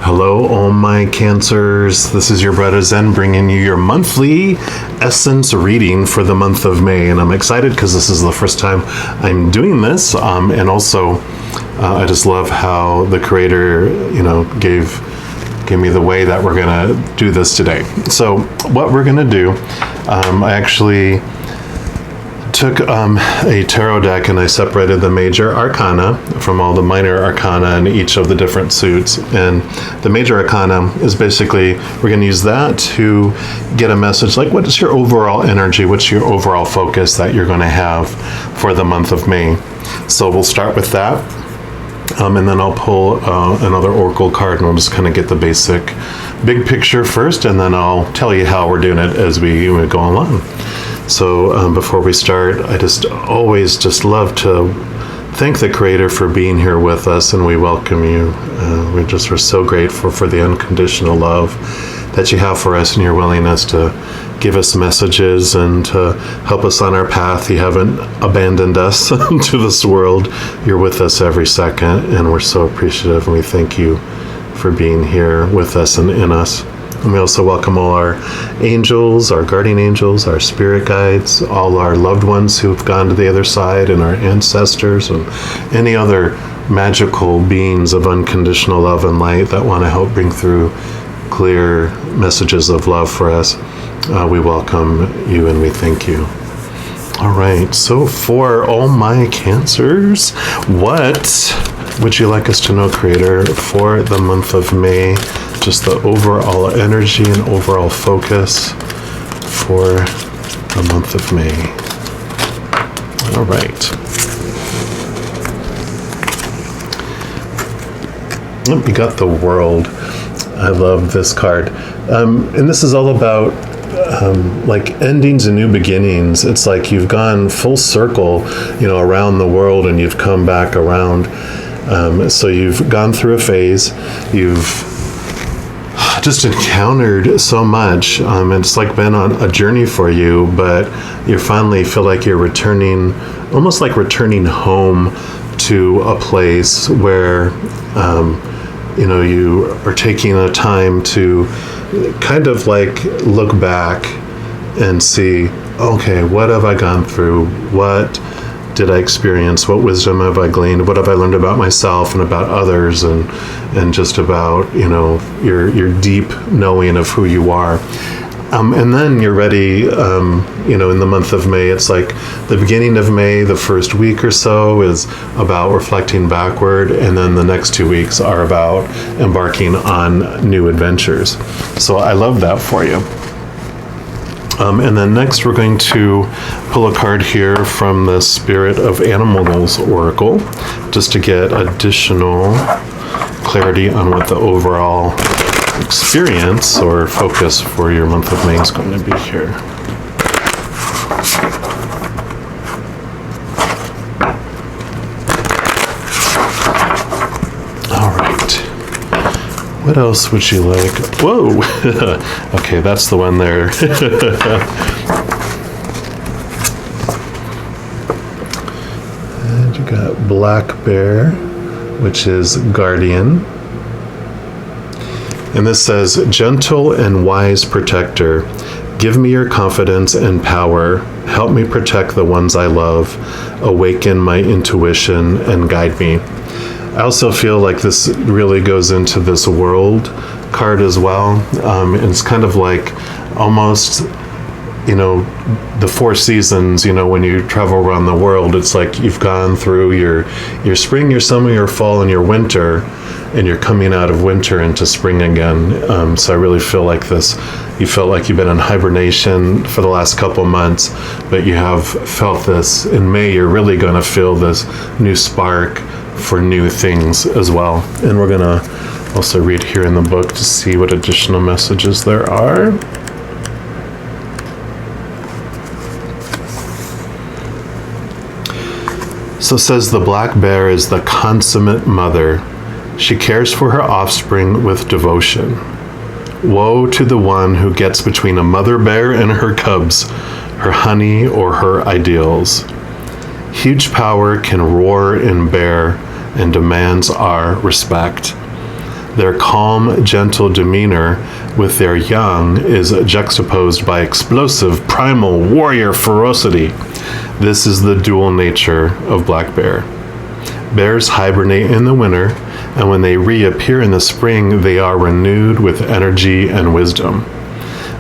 Hello, all my Cancers. This is your brother Zen bringing you your monthly essence reading for the month of May. And I'm excited because this is the first time I'm doing this. And also, I just love how the creator, gave me the way that we're going to do this today. So what we're going to do, I actually took a tarot deck and I separated the major arcana from all the minor arcana in each of the different suits. And the major arcana is basically, we're going to use that to get a message like, what is your overall energy? What's your overall focus that you're going to have for the month of May? So we'll start with that. And then I'll pull another oracle card and we'll just kind of get the big picture first, and then I'll tell you how we're doing it as we go along. So before we start, I always love to thank the creator for being here with us, and we welcome you. We're so grateful for the unconditional love that you have for us and your willingness to give us messages and to help us on our path. You haven't abandoned us to this world. You're with us every second, and we're so appreciative, and we thank you for being here with us and in us. And we also welcome all our angels, our guardian angels, our spirit guides, all our loved ones who have gone to the other side, and our ancestors, and any other magical beings of unconditional love and light that want to help bring through clear messages of love for us. We welcome you and we thank you. All right, so for all my Cancers, what would you like us to know, Creator, for the month of May? Just the overall energy and overall focus for the month of May. All right. We got the World. I love this card. And this is all about like endings and new beginnings. It's like you've gone full circle, around the world, and you've come back around. So you've gone through a phase. You've just encountered so much. It's like been on a journey for you, but you finally feel like you're returning, almost like returning home to a place where, you are taking a time to kind of like look back and see, okay, what have I gone through? What did I experience? What wisdom have I gleaned? What have I learned about myself and about others, and just about, your deep knowing of who you are. And then you're ready, in the month of May. It's like the beginning of May, the first week or so is about reflecting backward, and then the next 2 weeks are about embarking on new adventures. So I love that for you. And then next we're going to pull a card here from the Spirit of Animals Oracle, just to get additional clarity on what the overall experience or focus for your month of May is going to be here. All right. What else would you like? Whoa! Okay, that's the one there. And you got Black Bear, which is Guardian. And this says, gentle and wise protector, give me your confidence and power. Help me protect the ones I love. Awaken my intuition and guide me. I also feel like this really goes into this World card as well. It's kind of like almost, the 4 seasons, when you travel around the world, it's like you've gone through your spring, your summer, your fall, and your winter, and you're coming out of winter into spring again. So I really feel like you felt like you've been in hibernation for the last couple months, but you have felt this. In May, you're really going to feel this new spark for new things as well. And we're going to also read here in the book to see what additional messages there are. So it says, the black bear is the consummate mother. She cares for her offspring with devotion. Woe to the one who gets between a mother bear and her cubs, her honey or her ideals. Huge power can roar and bear and demands our respect. Their calm, gentle demeanor with their young is juxtaposed by explosive, primal, warrior ferocity. This is the dual nature of black bear. Bears hibernate in the winter, and when they reappear in the spring, they are renewed with energy and wisdom.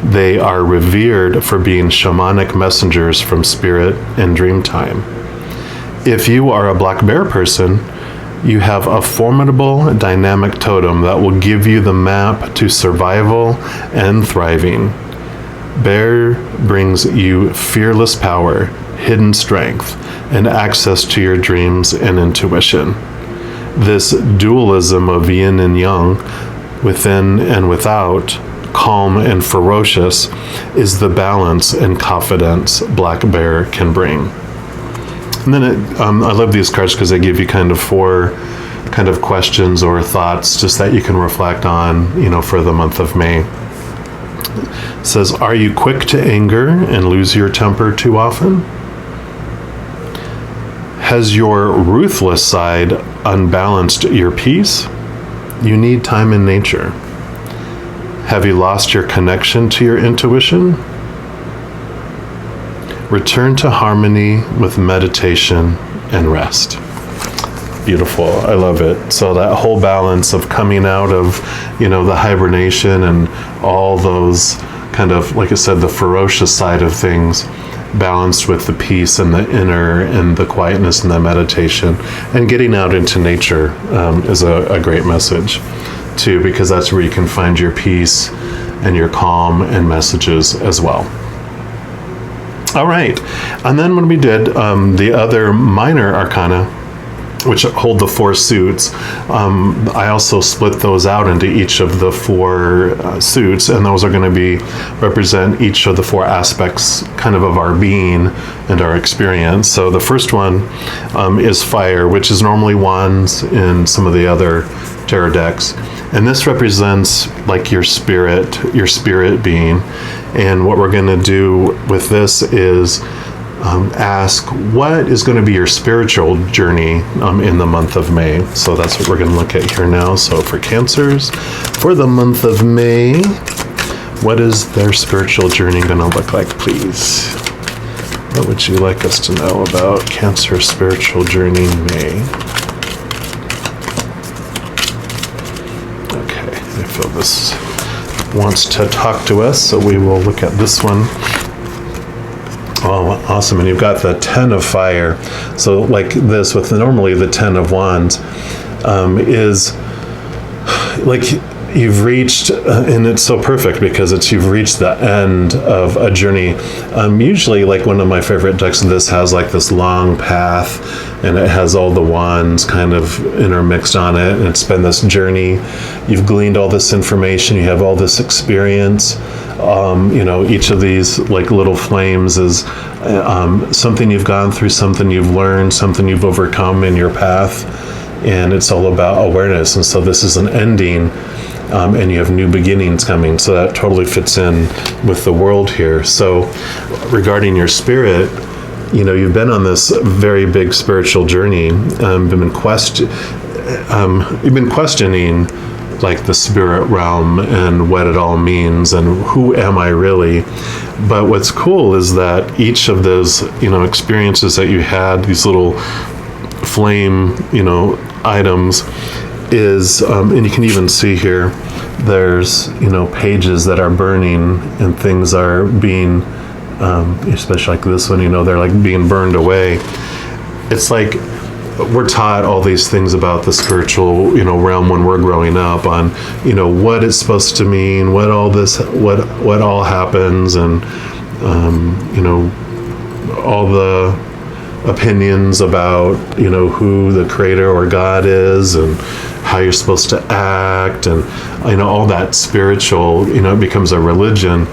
They are revered for being shamanic messengers from spirit and dream time. If you are a black bear person, you have a formidable dynamic totem that will give you the map to survival and thriving. Bear brings you fearless power, hidden strength, and access to your dreams and intuition. This dualism of yin and yang, within and without, calm and ferocious, is the balance and confidence black bear can bring. And then I love these cards because they give you kind of 4 kind of questions or thoughts just that you can reflect on, for the month of May. It says, are you quick to anger and lose your temper too often? Has your ruthless side unbalanced your peace? You need time in nature. Have you lost your connection to your intuition? Return to harmony with meditation and rest. Beautiful. I love it. So that whole balance of coming out of, the hibernation and all those kind of, like I said, the ferocious side of things, balanced with the peace and the inner and the quietness and the meditation, and getting out into nature is a great message too, because that's where you can find your peace and your calm and messages as well. All right. And then when we did the other minor arcana, which hold the 4 suits, I also split those out into each of the 4 suits, and those are going to represent each of the 4 aspects kind of our being and our experience. So the first one is fire, which is normally wands in some of the other tarot decks. And this represents like your spirit being. And what we're going to do with this is ask what is going to be your spiritual journey in the month of May. So that's what we're going to look at here now. So for Cancers, for the month of May, what is their spiritual journey going to look like, please? What would you like us to know about Cancer's spiritual journey in May? Okay, I feel this wants to talk to us, so we will look at this one. Oh, awesome. And you've got the 10 of fire. So like this, with normally the 10 of wands, is like you've reached, and it's so perfect because you've reached the end of a journey. Usually, like one of my favorite decks of this has like this long path, and it has all the wands kind of intermixed on it, and it's been this journey. You've gleaned all this information, you have all this experience. Each of these like little flames is something you've gone through, something you've learned, something you've overcome in your path, and it's all about awareness. And so this is an ending, and you have new beginnings coming. So that totally fits in with the world here. So regarding your spirit, you've been on this very big spiritual journey. You've been questioning like the spirit realm and what it all means and who am I really. But what's cool is that each of those experiences that you had, these little flame items, is and you can even see here there's pages that are burning and things are being especially like this one, they're like being burned away. It's like we're taught all these things about the spiritual realm when we're growing up on what it's supposed to mean, what all happens, and all the opinions about who the creator or God is and how you're supposed to act, and all that spiritual it becomes a religion.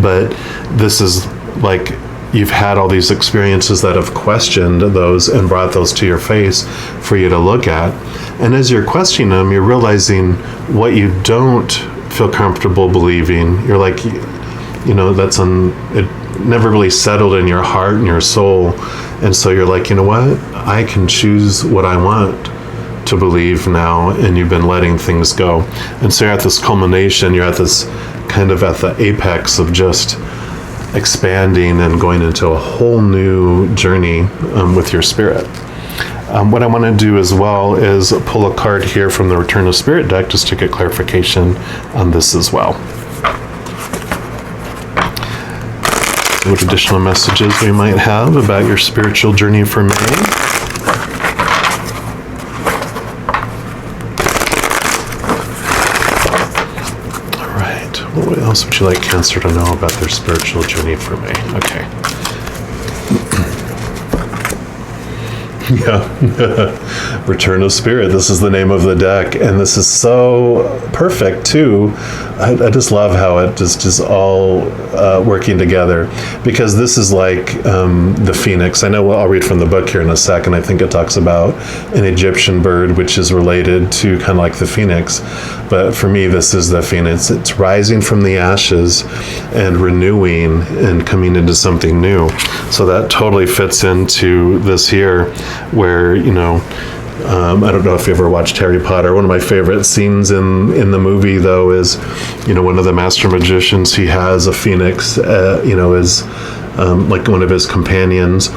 But this is like you've had all these experiences that have questioned those and brought those to your face for you to look at. And as you're questioning them, you're realizing what you don't feel comfortable believing. You're like, it never really settled in your heart and your soul. And so you're like, what? I can choose what I want to believe now, and you've been letting things go. And so you're at this culmination, you're at this kind of at the apex of just expanding and going into a whole new journey with your spirit. What I want to do as well is pull a card here from the Return of Spirit deck just to get clarification on this as well. What additional messages we might have about your spiritual journey for May. What else would you like Cancer to know about their spiritual journey for May? Okay. Yeah. Return of Spirit. This is the name of the deck. And this is so perfect, too. I just love how it just is all working together. Because this is like the phoenix. I know I'll read from the book here in a second. I think it talks about an Egyptian bird, which is related to kind of like the phoenix. But for me, this is the phoenix. It's rising from the ashes and renewing and coming into something new. So that totally fits into this here where, you know, I don't know if you ever watched Harry Potter. One of my favorite scenes in the movie, though, is, you know, one of the master magicians, he has a phoenix, you know, as like one of his companions.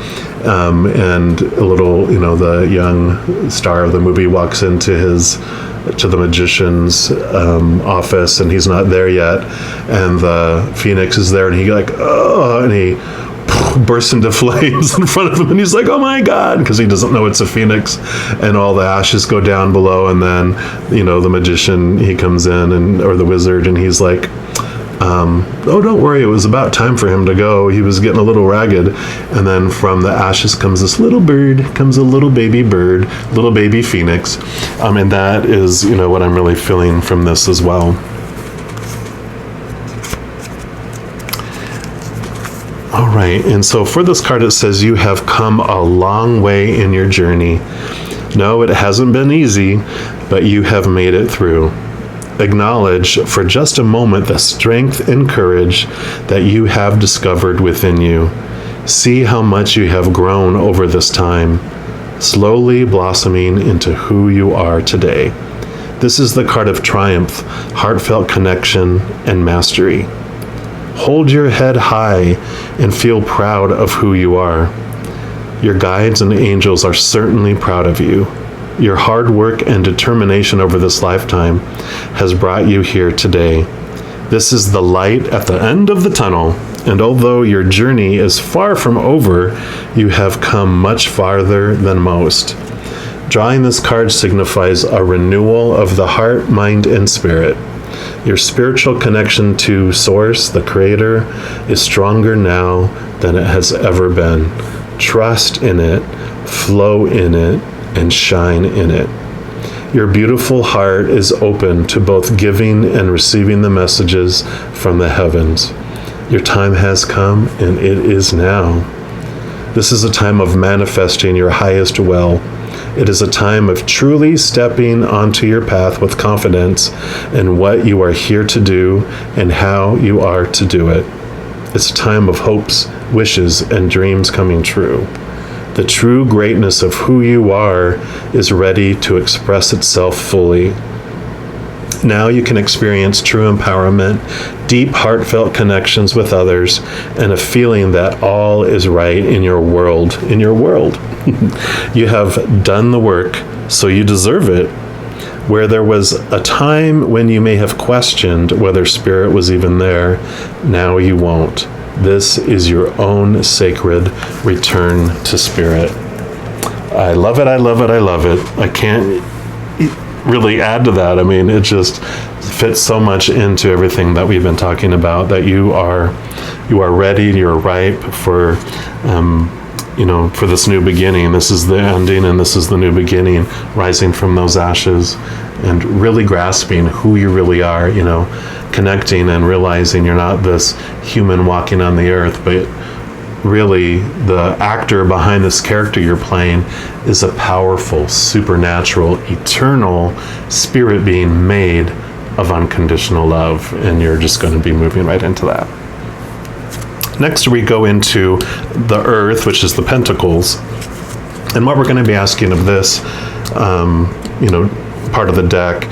And a little, you know, the young star of the movie walks into the magician's office, and he's not there yet. And the phoenix is there, and he like, oh, and he bursts into flames in front of him, and he's like, oh my God, because he doesn't know it's a phoenix, and all the ashes go down below. And then, you know, the magician, he comes in, or the wizard, and he's like, oh, don't worry, it was about time for him to go. He was getting a little ragged. And then from the ashes comes this little bird, comes a little baby bird, little baby phoenix. And that is, you know, what I'm really feeling from this as well. All right, and so for this card, it says you have come a long way in your journey. No, it hasn't been easy, but you have made it through. Acknowledge for just a moment the strength and courage that you have discovered within you. See how much you have grown over this time, slowly blossoming into who you are today. This is the card of triumph, heartfelt connection, and mastery. Hold your head high and feel proud of who you are. Your guides and angels are certainly proud of you. Your hard work and determination over this lifetime has brought you here today. This is the light at the end of the tunnel, and although your journey is far from over, you have come much farther than most. Drawing this card signifies a renewal of the heart, mind, and spirit. Your spiritual connection to Source, the Creator, is stronger now than it has ever been. Trust in it, flow in it, and shine in it. Your beautiful heart is open to both giving and receiving the messages from the heavens. Your time has come, and it is now. This is a time of manifesting your highest well. It is a time of truly stepping onto your path with confidence in what you are here to do and how you are to do it. It's a time of hopes, wishes, and dreams coming true. The true greatness of who you are is ready to express itself fully. Now you can experience true empowerment, deep heartfelt connections with others, and a feeling that all is right in your world. You have done the work, so you deserve it. Where there was a time when you may have questioned whether spirit was even there, now you won't. This is your own sacred return to spirit. I love it, I love it, I love it. I can't really add to that. I mean, it just fits so much into everything that we've been talking about, that you are ready, you're ripe for for this new beginning. This is the ending and this is the new beginning, rising from those ashes and really grasping who you really are, connecting and realizing you're not this human walking on the earth, but really the actor behind this character you're playing is a powerful, supernatural, eternal spirit being made of unconditional love, and you're just going to be moving right into that. Next, we go into the earth, which is the pentacles. And what we're going to be asking of this part of the deck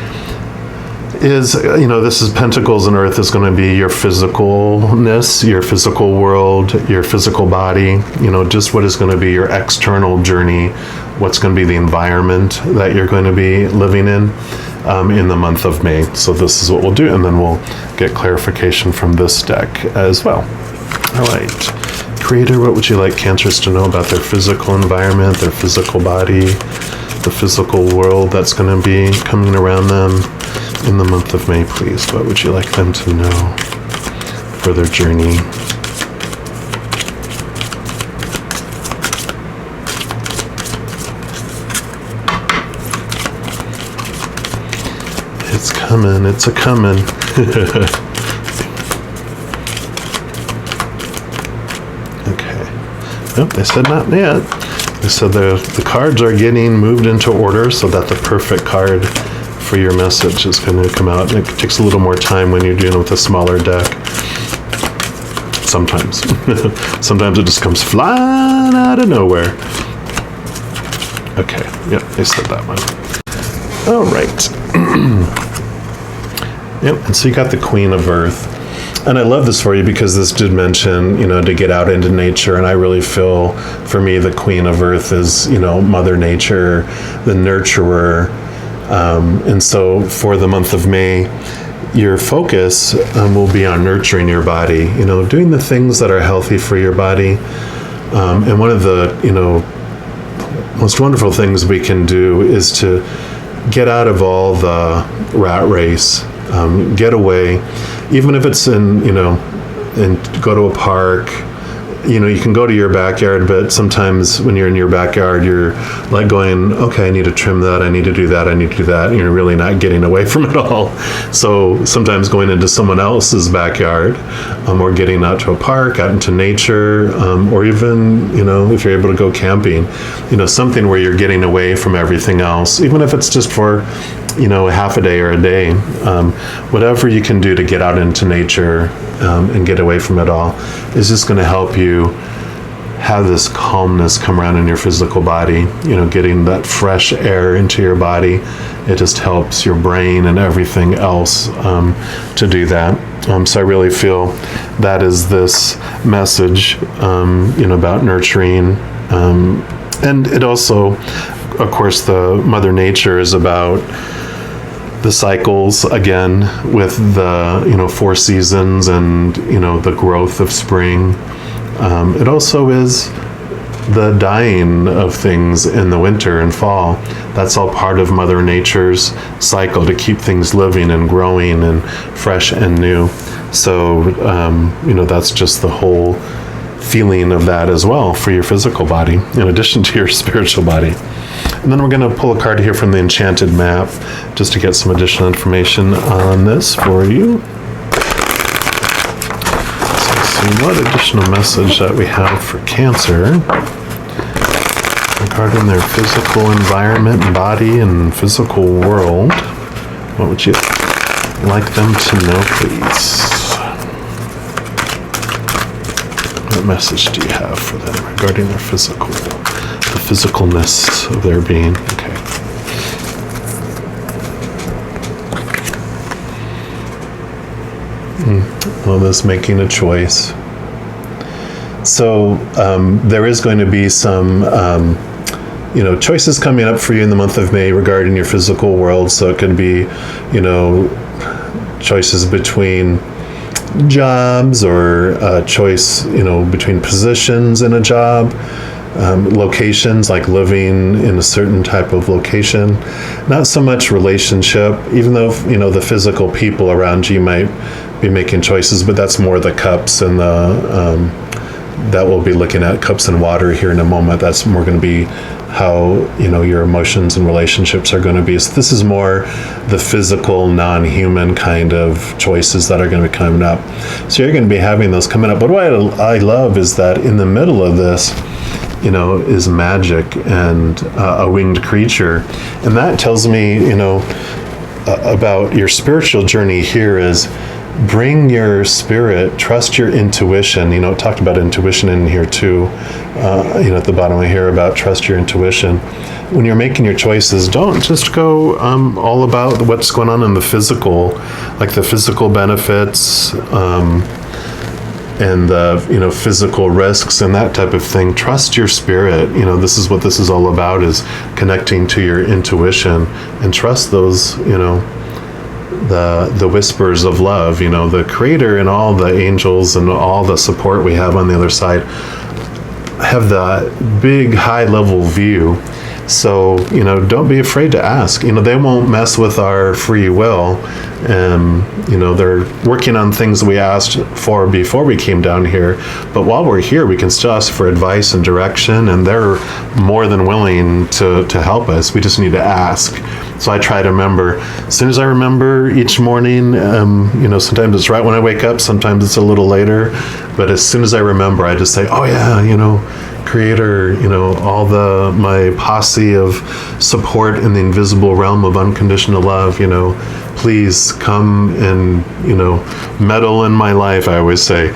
is, this is Pentacles and Earth is going to be your physicalness, your physical world, your physical body, just what is going to be your external journey, what's going to be the environment that you're going to be living in the month of May. So this is what we'll do, and then we'll get clarification from this deck as well. All right. Creator, what would you like Cancers to know about their physical environment, their physical body, the physical world that's going to be coming around them in the month of May, please? What would you like them to know for their journey? It's coming, it's a-coming. Okay. Nope, they said not yet. They said the cards are getting moved into order so that the perfect card for your message is going to come out. It takes a little more time when you're dealing with a smaller deck. Sometimes. Sometimes it just comes flying out of nowhere. Okay, yep, they said that one. All right. Yep, and so you got the Queen of Earth. And I love this for you because this did mention, to get out into nature. And I really feel, for me, the Queen of Earth is, Mother Nature, the nurturer. And so for the month of May, your focus will be on nurturing your body, doing the things that are healthy for your body. And one of the, most wonderful things we can do is to get out of all the rat race, get away, even if it's in, and go to a park. You can go to your backyard, but sometimes when you're in your backyard, you're like going, okay, I need to trim that, I need to do that, I need to do that. And you're really not getting away from it all. So sometimes going into someone else's backyard, or getting out to a park, out into nature, or even, if you're able to go camping, something where you're getting away from everything else, even if it's just for, half a day or a day, whatever you can do to get out into nature and get away from it all is just going to help you have this calmness come around in your physical body, getting that fresh air into your body. It just helps your brain and everything else to do that. So I really feel that is this message, about nurturing. And it also, of course, the Mother Nature is about the cycles, again, with the, 4 seasons and, the growth of spring. It also is the dying of things in the winter and fall. That's all part of Mother Nature's cycle to keep things living and growing and fresh and new. So, that's just the whole feeling of that as well for your physical body, in addition to your spiritual body. And then we're going to pull a card here from the Enchanted Map just to get some additional information on this for you. So let's see what additional message that we have for Cancer regarding their physical environment, body, and physical world. What would you like them to know, please? What message do you have for them regarding their physical, the physicalness of their being? Okay. Well, this making a choice. So there is going to be some, choices coming up for you in the month of May regarding your physical world. So it could be, choices between jobs or choice, between positions in a job, locations, like living in a certain type of location. Not so much relationship, even though, the physical people around you might be making choices, but that's more the cups and the, that we'll be looking at, cups and water here in a moment. That's more going to be how, your emotions and relationships are going to be. So this is more the physical, non-human kind of choices that are going to be coming up. So you're going to be having those coming up. But what I love is that in the middle of this, is magic and a winged creature. And that tells me, about your spiritual journey here is bring your spirit, trust your intuition. It talked about intuition in here too. At the bottom I hear about trust your intuition. When you're making your choices, don't just go all about what's going on in the physical, like the physical benefits, and the physical risks and that type of thing. Trust your spirit. This is what this is all about, is connecting to your intuition, and trust those the whispers of love. The Creator and all the angels and all the support we have on the other side have the big high level view. So, don't be afraid to ask. They won't mess with our free will. They're working on things we asked for before we came down here. But while we're here, we can still ask for advice and direction, and they're more than willing to help us. We just need to ask. So I try to remember. As soon as I remember each morning, sometimes it's right when I wake up, sometimes it's a little later. But as soon as I remember, I just say, oh yeah, Creator, all my posse of support in the invisible realm of unconditional love, please come and, meddle in my life. I always say,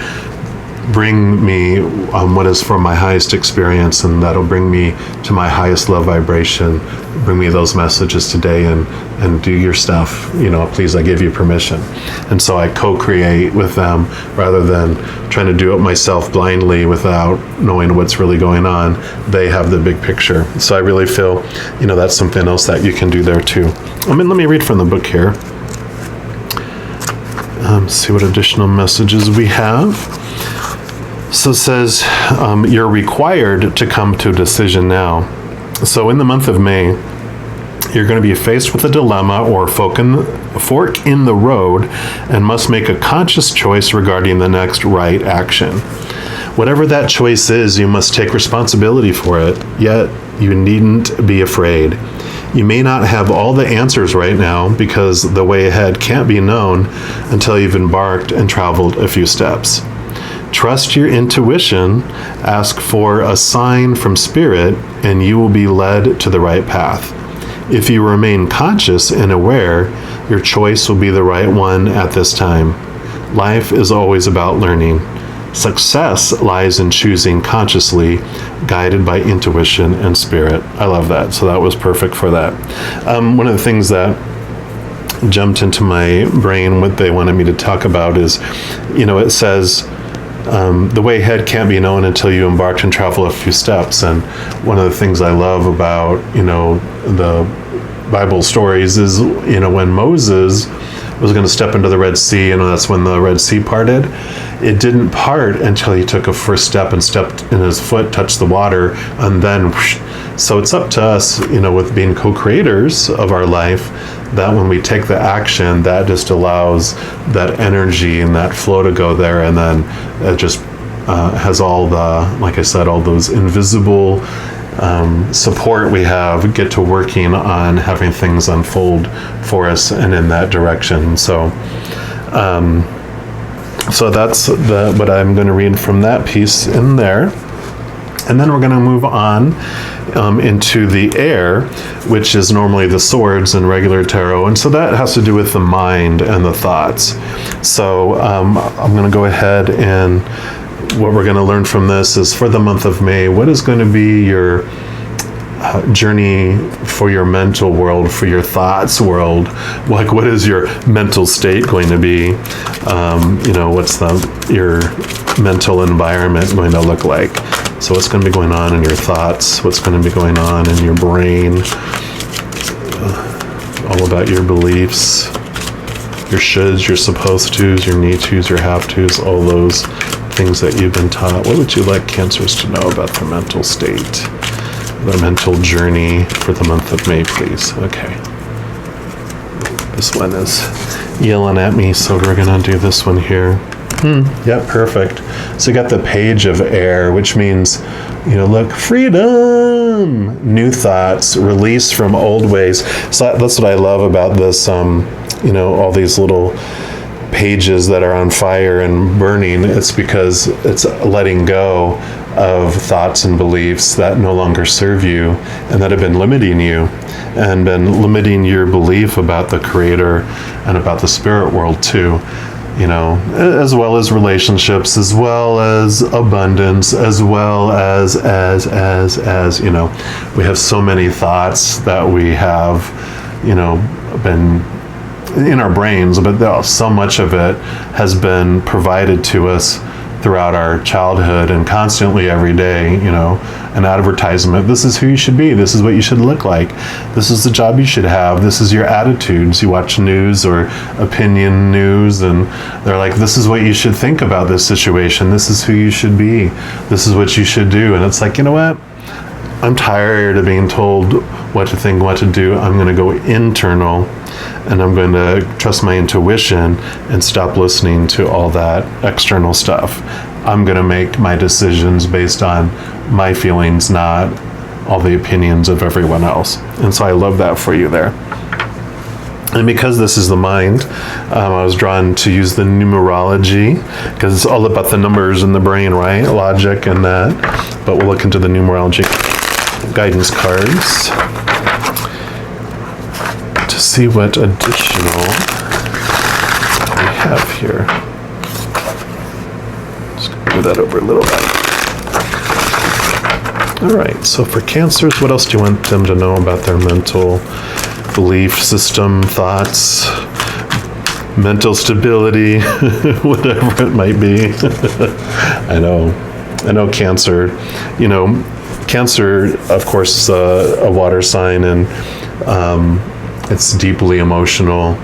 bring me what is from my highest experience, and that'll bring me to my highest love vibration. Bring me those messages today, and do your stuff. Please, I give you permission. And so I co-create with them rather than trying to do it myself blindly without knowing what's really going on. They have the big picture. So I really feel, that's something else that you can do there too. Let me read from the book here. See what additional messages we have. So it says, you're required to come to a decision now. So in the month of May, you're going to be faced with a dilemma or fork in the road, and must make a conscious choice regarding the next right action. Whatever that choice is, you must take responsibility for it, yet you needn't be afraid. You may not have all the answers right now, because the way ahead can't be known until you've embarked and traveled a few steps. Trust your intuition, ask for a sign from Spirit, and you will be led to the right path. If you remain conscious and aware, your choice will be the right one at this time. Life is always about learning. Success lies in choosing consciously, guided by intuition and spirit. I love that. So that was perfect for that. One of the things that jumped into my brain, what they wanted me to talk about is, it says, the way ahead can't be known until you embark and travel a few steps. And one of the things I love about, the Bible stories is, when Moses was going to step into the Red Sea, that's when the Red Sea parted. It didn't part until he took a first step and stepped in his foot, touched the water, and then whoosh. So it's up to us, with being co-creators of our life, that when we take the action, that just allows that energy and that flow to go there, and then it just has all the, like I said, all those invisible support we have get to working on having things unfold for us and in that direction. So that's what I'm going to read from that piece in there. And then we're going to move on into the air, which is normally the swords in regular tarot. And so that has to do with the mind and the thoughts. So I'm going to go ahead, and what we're going to learn from this is, for the month of May, what is going to be your journey for your mental world, for your thoughts world? Like, what is your mental state going to be? What's your mental environment going to look like? So what's going to be going on in your thoughts? What's going to be going on in your brain? All about your beliefs, your shoulds, your supposed tos, your need tos, your have tos, all those things that you've been taught. What would you like Cancers to know about the mental state, the mental journey for the month of May, please? Okay. This one is yelling at me, so we're going to do this one here. Yeah, perfect. So you got the Page of Air, which means, look, freedom, new thoughts, release from old ways. So that's what I love about this, all these little pages that are on fire and burning. It's because it's letting go of thoughts and beliefs that no longer serve you and that have been limiting you and been limiting your belief about the Creator and about the spirit world too. as well as relationships, as well as abundance, as well as, we have so many thoughts that we have, been in our brains, but so much of it has been provided to us throughout our childhood and constantly every day, an advertisement. This is who you should be. This is what you should look like. This is the job you should have. This is your attitudes. You watch news or opinion news and they're like, this is what you should think about this situation. This is who you should be. This is what you should do. And it's like, you know what? I'm tired of being told what to think, what to do. I'm going to go internal and I'm going to trust my intuition and stop listening to all that external stuff. I'm going to make my decisions based on my feelings, not all the opinions of everyone else. And so I love that for you there. And because this is the mind, I was drawn to use the numerology because it's all about the numbers in the brain, right? Logic and that. But we'll look into the numerology guidance cards to see what additional we have here. Just gonna move that over a little bit. All right, so for Cancers, what else do you want them to know about their mental belief system, thoughts, mental stability, whatever it might be? I know Cancer, Cancer, of course, is a water sign, and it's deeply emotional.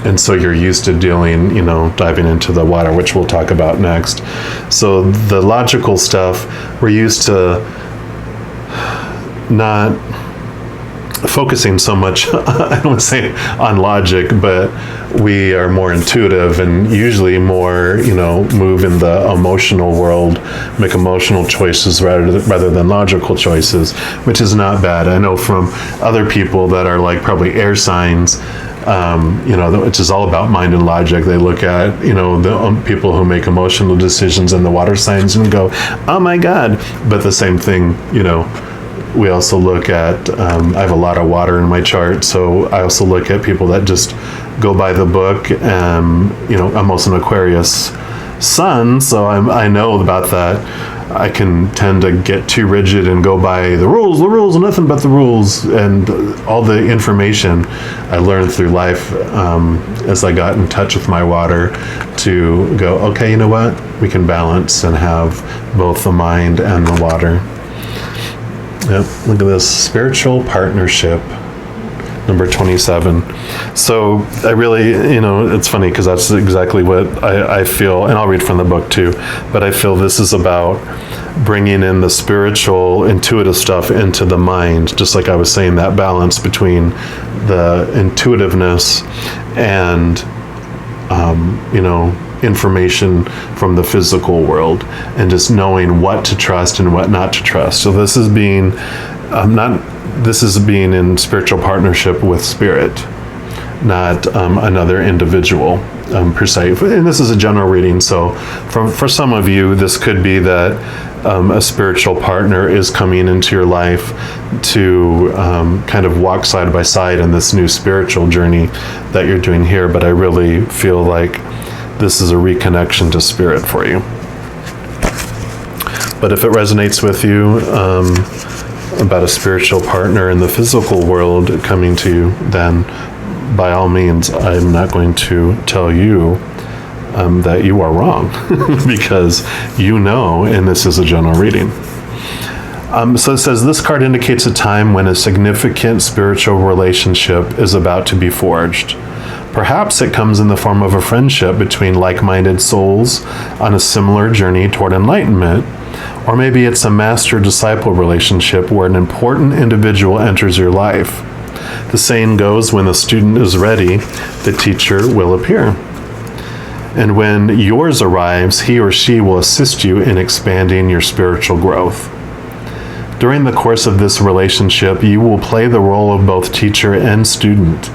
And so you're used to dealing, diving into the water, which we'll talk about next. So the logical stuff, we're used to not focusing so much, I don't want to say on logic, but we are more intuitive and usually more, move in the emotional world, make emotional choices rather than logical choices, which is not bad. I know from other people that are like probably air signs, which is all about mind and logic. They look at, the people who make emotional decisions and the water signs and go, oh my God. But the same thing, we also look at, I have a lot of water in my chart, so I also look at people that just go by the book. I'm also an Aquarius sun, so I know about that. I can tend to get too rigid and go by the rules, nothing but the rules, and all the information I learned through life as I got in touch with my water to go, okay, you know what? We can balance and have both the mind and the water. Yep, look at this, spiritual partnership, number 27. So I really, it's funny because that's exactly what I feel, and I'll read from the book too, but I feel this is about bringing in the spiritual, intuitive stuff into the mind, just like I was saying, that balance between the intuitiveness and, information from the physical world and just knowing what to trust and what not to trust. So this is being being in spiritual partnership with spirit, not another individual per se. And this is a general reading, so for some of you, this could be that a spiritual partner is coming into your life to kind of walk side by side in this new spiritual journey that you're doing here. But I really feel like this is a reconnection to spirit for you. But if it resonates with you about a spiritual partner in the physical world coming to you, then by all means, I'm not going to tell you that you are wrong because and this is a general reading. So it says, this card indicates a time when a significant spiritual relationship is about to be forged. Perhaps it comes in the form of a friendship between like-minded souls on a similar journey toward enlightenment, or maybe it's a master-disciple relationship where an important individual enters your life. The saying goes, when the student is ready, the teacher will appear. And when yours arrives, he or she will assist you in expanding your spiritual growth. During the course of this relationship, you will play the role of both teacher and student,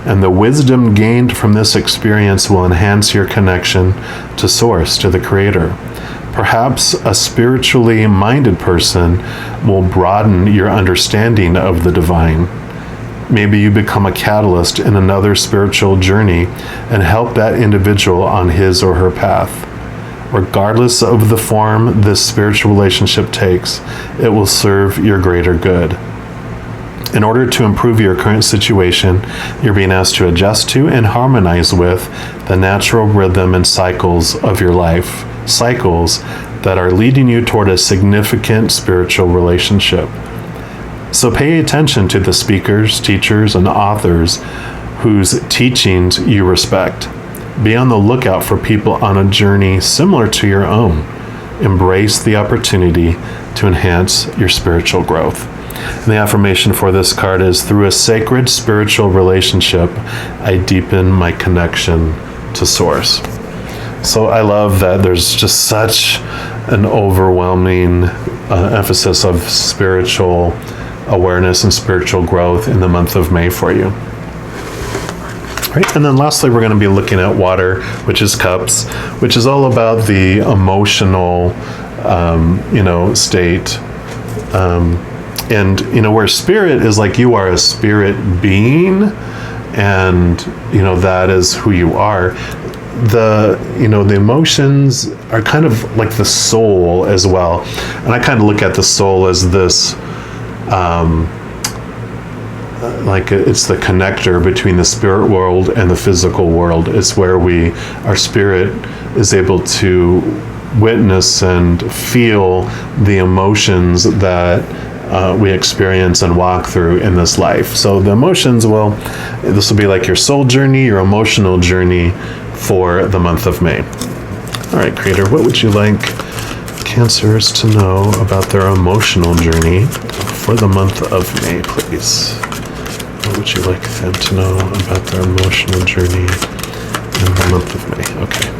and the wisdom gained from this experience will enhance your connection to Source, to the Creator. Perhaps a spiritually minded person will broaden your understanding of the divine. maybe you become a catalyst in another spiritual journey and help that individual on his or her path. Regardless of the form this spiritual relationship takes, it will serve your greater good. In order to improve your current situation, you're being asked to adjust to and harmonize with the natural rhythm and cycles of your life, cycles that are leading you toward a significant spiritual relationship. So pay attention to the speakers, teachers, and authors whose teachings you respect. Be on the lookout for people on a journey similar to your own. Embrace the opportunity to enhance your spiritual growth. And the affirmation for this card is, through a sacred spiritual relationship, I deepen my connection to Source. So I love that there's just such an overwhelming emphasis of spiritual awareness and spiritual growth in the month of May for you. Right? And then lastly, we're going to be looking at water, which is cups, which is all about the emotional, state. And, where spirit is like you are a spirit being, and, that is who you are. The emotions are kind of like the soul as well. And I kind of look at the soul as this, it's the connector between the spirit world and the physical world. It's where our spirit is able to witness and feel the emotions that we experience and walk through in this life. So the emotions this will be like your soul journey, your emotional journey for the month of May. All right, Creator, what would you like Cancers to know about their emotional journey for the month of May, please? What would you like them to know about their emotional journey in the month of May? Okay.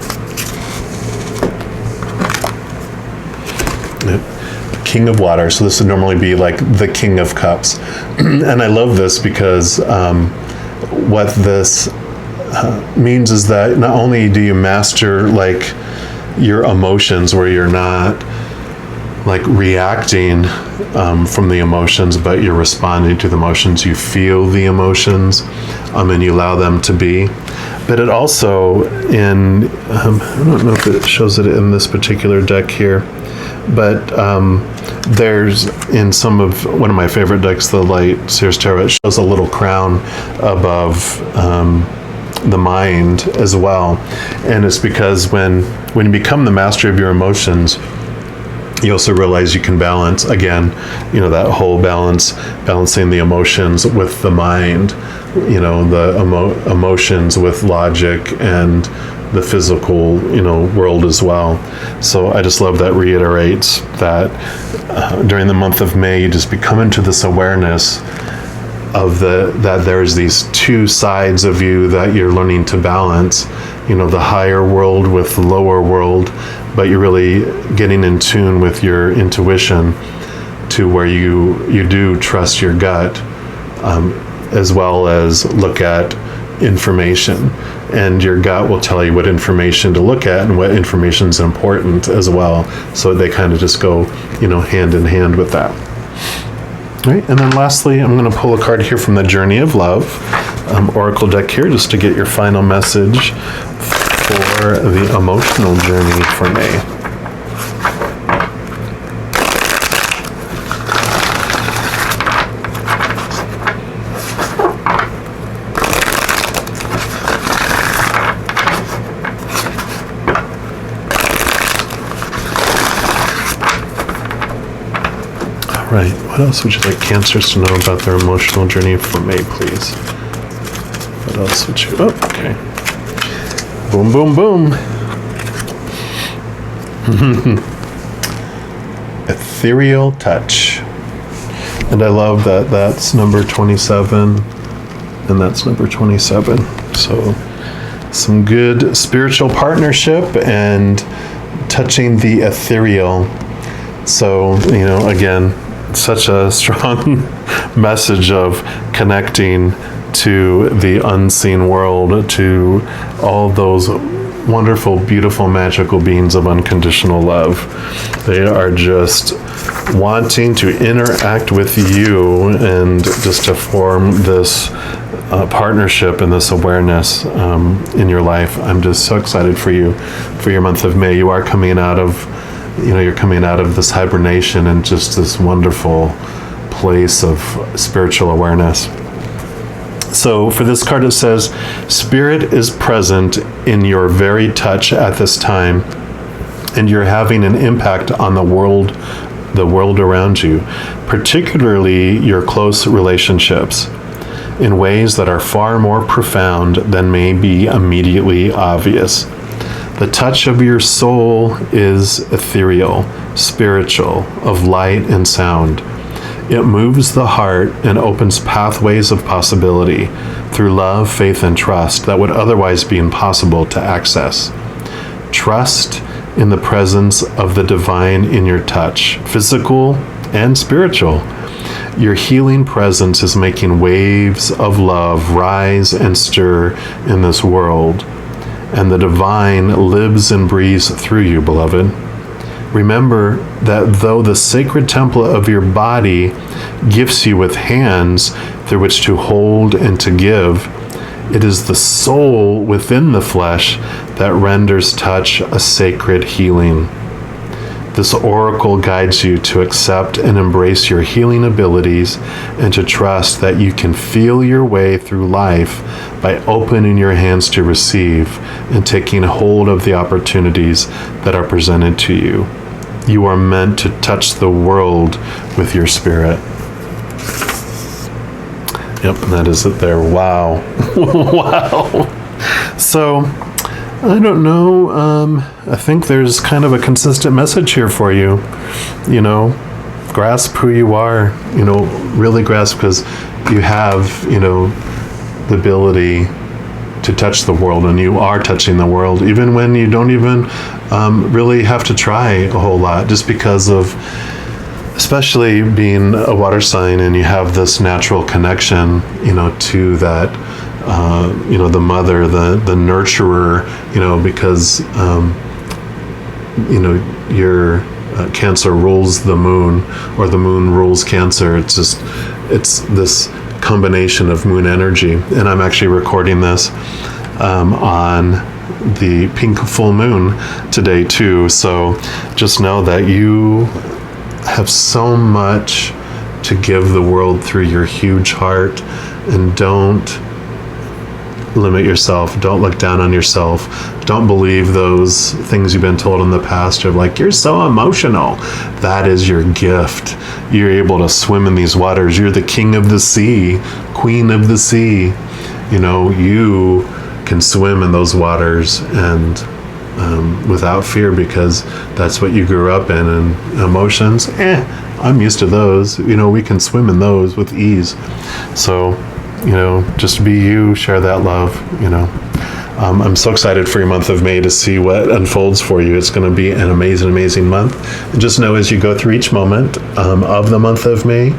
King of Water. So this would normally be like the King of Cups. And I love this because what this means is that not only do you master your emotions where you're not reacting from the emotions, but you're responding to the emotions. You feel the emotions and you allow them to be. But it also I don't know if it shows it in this particular deck here, but there's in one of my favorite decks, the Light Seers Tarot, it shows a little crown above the mind as well. And it's because when you become the master of your emotions, you also realize you can balance, again, that whole balancing the emotions with the mind, the emotions with logic and the physical, world as well. So I just love that reiterates that during the month of May, you just become into this awareness of that there's these two sides of you that you're learning to balance, the higher world with the lower world, but you're really getting in tune with your intuition to where you do trust your gut, as well as look at information. And your gut will tell you what information to look at and what information is important as well. So they kind of just go, hand in hand with that. All right, and then lastly, I'm going to pull a card here from the Journey of Love Oracle deck here, just to get your final message for the emotional journey for May. Right. What else would you like Cancers to know about their emotional journey for May, please? What else would you... Oh, okay. Boom, boom, boom. Ethereal Touch. And I love that that's number 27 and that's number 27. So some good spiritual partnership and touching the ethereal. So, again, such a strong message of connecting to the unseen world, to all those wonderful, beautiful, magical beings of unconditional love. They are just wanting to interact with you and just to form this partnership and this awareness in your life. I'm just so excited for you for your month of May. You are coming out of, you're coming out of this hibernation and just this wonderful place of spiritual awareness. So for this card, it says, Spirit is present in your very touch at this time, and you're having an impact on the world around you, particularly your close relationships, in ways that are far more profound than may be immediately obvious. The touch of your soul is ethereal, spiritual, of light and sound. It moves the heart and opens pathways of possibility through love, faith, and trust that would otherwise be impossible to access. Trust in the presence of the divine in your touch, physical and spiritual. Your healing presence is making waves of love rise and stir in this world, and the divine lives and breathes through you, beloved. Remember that though the sacred temple of your body gifts you with hands through which to hold and to give, it is the soul within the flesh that renders touch a sacred healing. This oracle guides you to accept and embrace your healing abilities and to trust that you can feel your way through life by opening your hands to receive and taking hold of the opportunities that are presented to you. You are meant to touch the world with your spirit. Yep, that is it there. Wow. Wow. So, I don't know. I think there's kind of a consistent message here for you. Grasp who you are. Really grasp, because you have, the ability to touch the world, and you are touching the world, even when you don't even really have to try a whole lot, just because of, especially being a water sign, and you have this natural connection, to that, the mother, the nurturer, because, your Cancer rules the moon, or the moon rules Cancer. It's this combination of moon energy. And I'm actually recording this on the pink full moon today too. So just know that you have so much to give the world through your huge heart, and don't limit yourself. Don't look down on yourself. Don't believe those things you've been told in the past of like, you're so emotional. That is your gift. You're able to swim in these waters. You're the king of the sea, queen of the sea. You can swim in those waters and without fear, because that's what you grew up in. And emotions, I'm used to those. We can swim in those with ease. So, just be you, share that love. I'm so excited for your month of May to see what unfolds for you. It's going to be an amazing, amazing month. And just know, as you go through each moment of the month of May,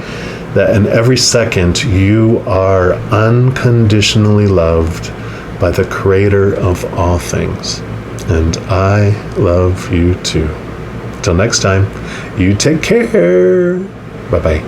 that in every second you are unconditionally loved by the Creator of all things. And I love you too. Till next time, you take care. Bye-bye.